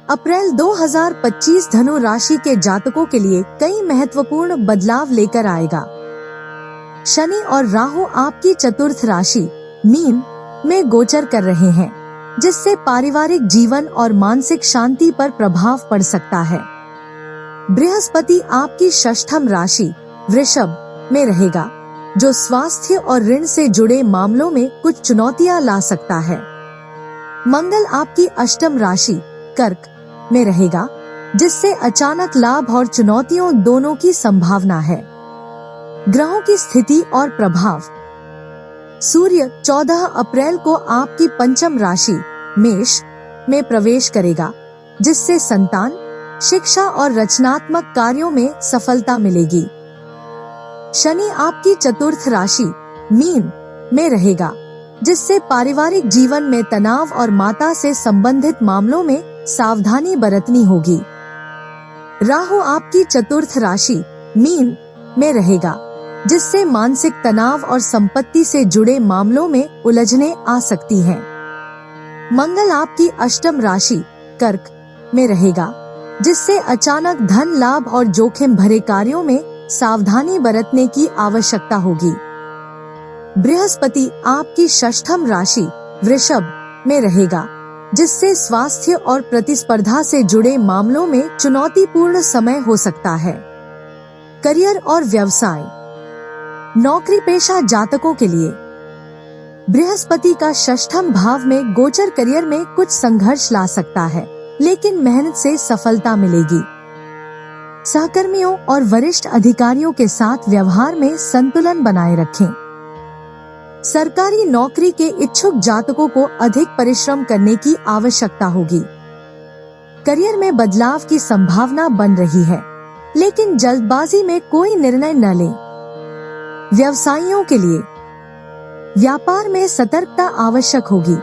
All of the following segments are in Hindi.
अप्रैल 2025 धनु राशि के जातकों के लिए कई महत्वपूर्ण बदलाव लेकर आएगा। शनि और राहु आपकी चतुर्थ राशि मीन में गोचर कर रहे हैं, जिससे पारिवारिक जीवन और मानसिक शांति पर प्रभाव पड़ सकता है। बृहस्पति आपकी षष्ठम राशि वृषभ में रहेगा, जो स्वास्थ्य और ऋण से जुड़े मामलों में कुछ चुनौतियां ला सकता है। मंगल आपकी अष्टम राशि कर्क में रहेगा, जिससे अचानक लाभ और चुनौतियों दोनों की संभावना है। ग्रहों की स्थिति और प्रभाव। सूर्य 14 अप्रैल को आपकी पंचम राशि मेष में प्रवेश करेगा, जिससे संतान, शिक्षा और रचनात्मक कार्यों में सफलता मिलेगी। शनि आपकी चतुर्थ राशि मीन में रहेगा, जिससे पारिवारिक जीवन में तनाव और माता से संबंधित मामलों में सावधानी बरतनी होगी। राहु आपकी चतुर्थ राशि मीन में रहेगा, जिससे मानसिक तनाव और संपत्ति से जुड़े मामलों में उलझने आ सकती हैं। मंगल आपकी अष्टम राशि कर्क में रहेगा, जिससे अचानक धन लाभ और जोखिम भरे कार्यों में सावधानी बरतने की आवश्यकता होगी। बृहस्पति आपकी षष्ठम राशि वृषभ में रहेगा, जिससे स्वास्थ्य और प्रतिस्पर्धा से जुड़े मामलों में चुनौतीपूर्ण समय हो सकता है। करियर और व्यवसाय। नौकरी पेशा जातकों के लिए बृहस्पति का षष्ठम भाव में गोचर करियर में कुछ संघर्ष ला सकता है, लेकिन मेहनत से सफलता मिलेगी। सहकर्मियों और वरिष्ठ अधिकारियों के साथ व्यवहार में संतुलन बनाए रखें। सरकारी नौकरी के इच्छुक जातकों को अधिक परिश्रम करने की आवश्यकता होगी। करियर में बदलाव की संभावना बन रही है, लेकिन जल्दबाजी में कोई निर्णय न लें। व्यवसायियों के लिए व्यापार में सतर्कता आवश्यक होगी,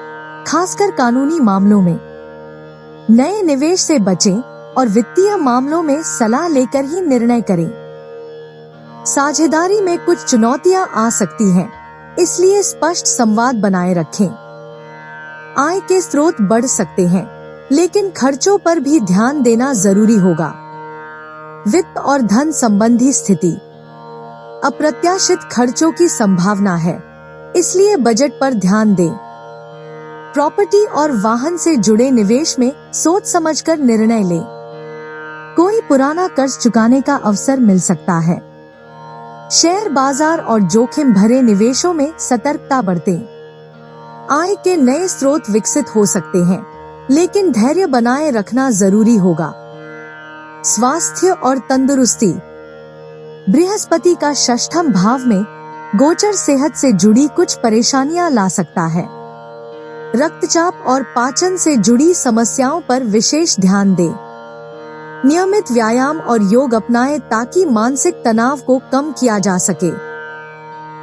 खासकर कानूनी मामलों में। नए निवेश से बचें और वित्तीय मामलों में सलाह लेकर ही निर्णय करें। साझेदारी में कुछ चुनौतियां आ सकती हैं, इसलिए स्पष्ट संवाद बनाए रखें। आय के स्रोत बढ़ सकते हैं, लेकिन खर्चों पर भी ध्यान देना जरूरी होगा। वित्त और धन संबंधी स्थिति। अप्रत्याशित खर्चों की संभावना है, इसलिए बजट पर ध्यान दें। प्रॉपर्टी और वाहन से जुड़े निवेश में सोच समझकर निर्णय लें। कोई पुराना कर्ज चुकाने का अवसर मिल सकता है। शेयर बाजार और जोखिम भरे निवेशों में सतर्कता बरतें। आय के नए स्रोत विकसित हो सकते हैं, लेकिन धैर्य बनाए रखना जरूरी होगा। स्वास्थ्य और तंदुरुस्ती। बृहस्पति का षष्ठम भाव में गोचर सेहत से जुड़ी कुछ परेशानियां ला सकता है। रक्तचाप और पाचन से जुड़ी समस्याओं पर विशेष ध्यान दें। नियमित व्यायाम और योग अपनाएं ताकि मानसिक तनाव को कम किया जा सके।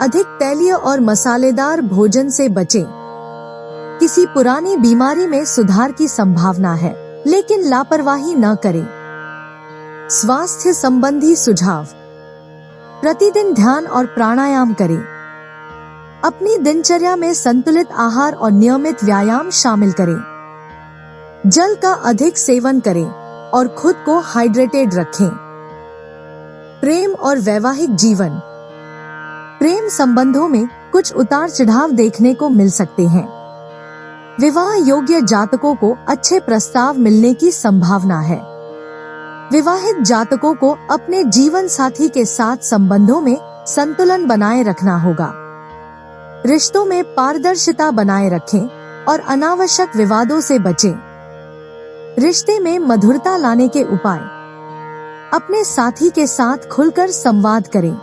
अधिक तैलीय और मसालेदार भोजन से बचें। किसी पुरानी बीमारी में सुधार की संभावना है, लेकिन लापरवाही न करें। स्वास्थ्य संबंधी सुझाव। प्रतिदिन ध्यान और प्राणायाम करें। अपनी दिनचर्या में संतुलित आहार और नियमित व्यायाम शामिल करें। जल का अधिक सेवन करें और खुद को हाइड्रेटेड रखें। प्रेम और वैवाहिक जीवन। प्रेम संबंधों में कुछ उतार चढ़ाव देखने को मिल सकते हैं। विवाह योग्य जातकों को अच्छे प्रस्ताव मिलने की संभावना है। विवाहित जातकों को अपने जीवन साथी के साथ संबंधों में संतुलन बनाए रखना होगा। रिश्तों में पारदर्शिता बनाए रखें और अनावश्यक विवादों से बचें। रिश्ते में मधुरता लाने के उपाय। अपने साथी के साथ खुलकर संवाद करें।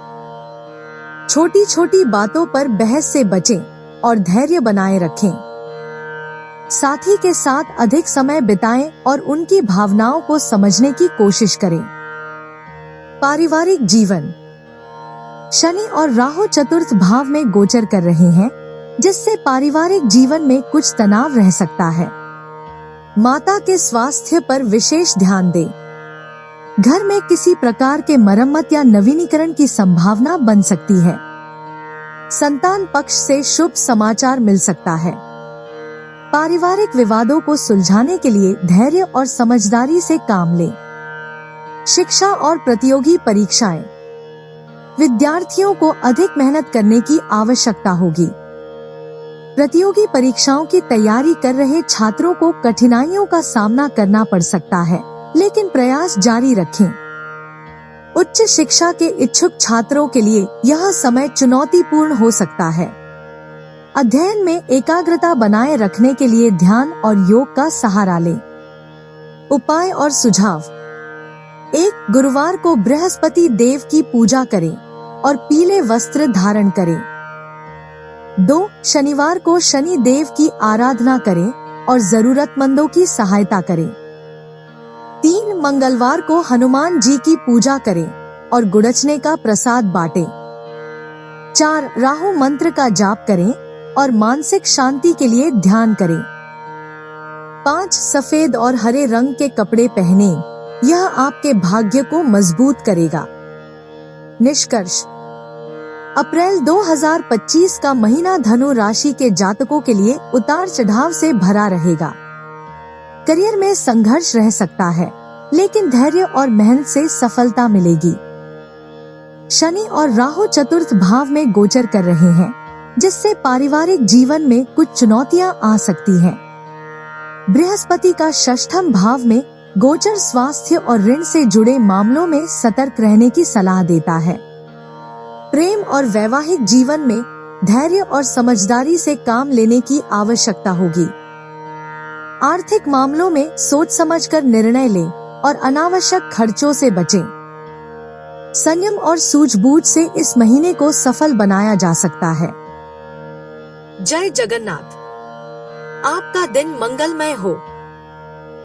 छोटी छोटी बातों पर बहस से बचें और धैर्य बनाए रखें। साथी के साथ अधिक समय बिताएं और उनकी भावनाओं को समझने की कोशिश करें। पारिवारिक जीवन। शनि और राहु चतुर्थ भाव में गोचर कर रहे हैं, जिससे पारिवारिक जीवन में कुछ तनाव रह सकता है। माता के स्वास्थ्य पर विशेष ध्यान दें। घर में किसी प्रकार के मरम्मत या नवीनीकरण की संभावना बन सकती है। संतान पक्ष से शुभ समाचार मिल सकता है। पारिवारिक विवादों को सुलझाने के लिए धैर्य और समझदारी से काम लें। शिक्षा और प्रतियोगी परीक्षाएं। विद्यार्थियों को अधिक मेहनत करने की आवश्यकता होगी। प्रतियोगी परीक्षाओं की तैयारी कर रहे छात्रों को कठिनाइयों का सामना करना पड़ सकता है, लेकिन प्रयास जारी रखें। उच्च शिक्षा के इच्छुक छात्रों के लिए यह समय चुनौतीपूर्ण हो सकता है। अध्ययन में एकाग्रता बनाए रखने के लिए ध्यान और योग का सहारा लें। उपाय और सुझाव। 1. गुरुवार को बृहस्पति देव की पूजा करें और पीले वस्त्र धारण करें। 2. शनिवार को शनि देव की आराधना करें और जरूरतमंदों की सहायता करें। 3. मंगलवार को हनुमान जी की पूजा करें और गुड़चने का प्रसाद बांटें। 4. राहु मंत्र का जाप करें और मानसिक शांति के लिए ध्यान करें। 5. सफेद और हरे रंग के कपड़े पहनें, यह आपके भाग्य को मजबूत करेगा। निष्कर्ष। अप्रैल 2025 का महीना धनु राशि के जातकों के लिए उतार चढ़ाव से भरा रहेगा। करियर में संघर्ष रह सकता है, लेकिन धैर्य और मेहनत से सफलता मिलेगी। शनि और राहु चतुर्थ भाव में गोचर कर रहे हैं, जिससे पारिवारिक जीवन में कुछ चुनौतियां आ सकती हैं। बृहस्पति का षष्ठम भाव में गोचर स्वास्थ्य और ऋण से जुड़े मामलों में सतर्क रहने की सलाह देता है। प्रेम और वैवाहिक जीवन में धैर्य और समझदारी से काम लेने की आवश्यकता होगी। आर्थिक मामलों में सोच समझकर निर्णय लें और अनावश्यक खर्चों से बचें। संयम और सूझबूझ से इस महीने को सफल बनाया जा सकता है। जय जगन्नाथ। आपका दिन मंगलमय हो।